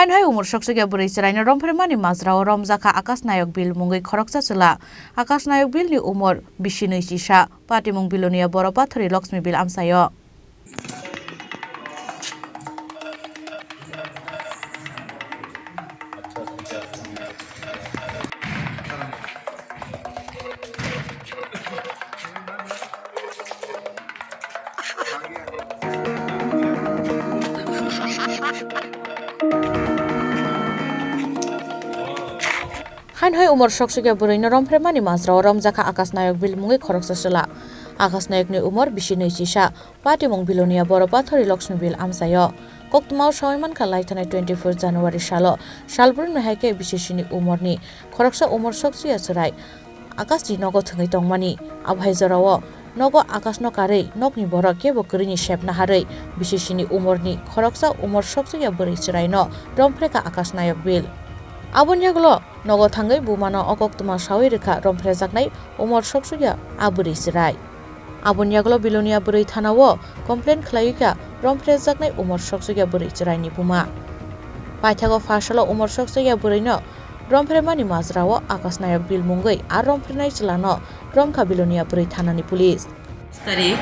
Hai Umor Sokswkya Brwi Cheraino Rompheremani Majrao Romjakha Akash Nayak bil Mungwi Khoroksa Chula Akash Nayak bil ni Umor Bishinui Sisa Pati Mung Bilonia Boro Pathori Laxmi bil Amsayo Hai Umor Sokswkya Brwi Rompheremani Majrao Romjakha Akash Nayak bil Mungwi Khoroksa Chula Akash Nayak ni Umor Bishinui Sisa Pati Mung Bilonia Boro Pathori Laxmi bil Amsayo Koktumao Shaiman Khalai Thanai 24 January Salo Salbrun Haike Bishishini Umorni Khoroksa Umor Sokswkya Churai Akash ji nogo thungai tongmani abhaijorao nogo Akash no karei nokni boro kebo krini shep naharei bishishini Umorni Khoroksa Umor Sokswkya Brwi Cheraino Romphereka Akash Nayak bil Abonyaglo nogo thangai bumano okoktuma sawi rekha rompherejaknai Umor Sokswkya Brwi Cherai Abonyaglo Bilonia Brwi thanao complain khlaiyika rompherejaknai Umor Sokswkya Brwi Cheraini buma paithago fasalo Umor Sokswkya Brwi no Rompheremani Majrao Akash Nayak bil Mungwi ar rompherenai Chulano Romkha Bilonia Brwi থানানি police তারিখ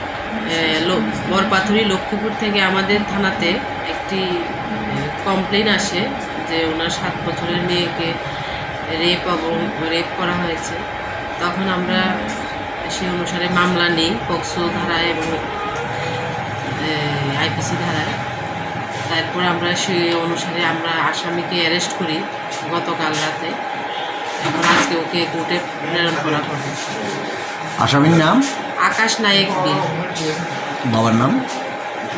বরপাথরি লক্ষ্মীপুর থেকে আমাদের থানাতে একটি complain আসে যে ওনার 7 বছরের মেয়েকে রেপ করা হয়েছে তখন আমরা সেই অনুসারে মামলা নিই পক্সো ধারায় এবং আইপিসি ধারায় তারপর আমরা সেই অনুসারে আমরা আসামিকে অ্যারেস্ট করি গতকাল রাতে এখন আজকে ওকে কোর্টে প্রেরণ করা হবে আসামির নাম আকাশ নায়ক বিল বাবার নাম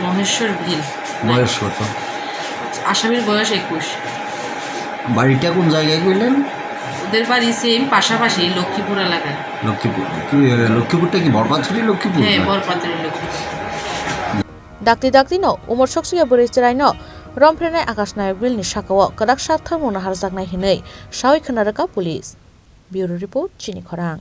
মহেশ্বর ভিল বয়স কত আসামির বয়স 21 বাড়িটা কোন জায়গায় কইলেন ওদের বাড়ি সেম পাশাপাশি লক্ষ্মীপুর এলাকায় লক্ষ্মীপুরটা কি বরপাথরি লক্ষ্মীপুর হ্যাঁ বরপাথরি Lakshmipur Dakti no Umor Sokswkya Brwi Cheraino Rompherenai Akash Nayak bil ni sakao kadak sathar mona harjaknai hinui sawi khanaraka police Bureau Report Chini Khorang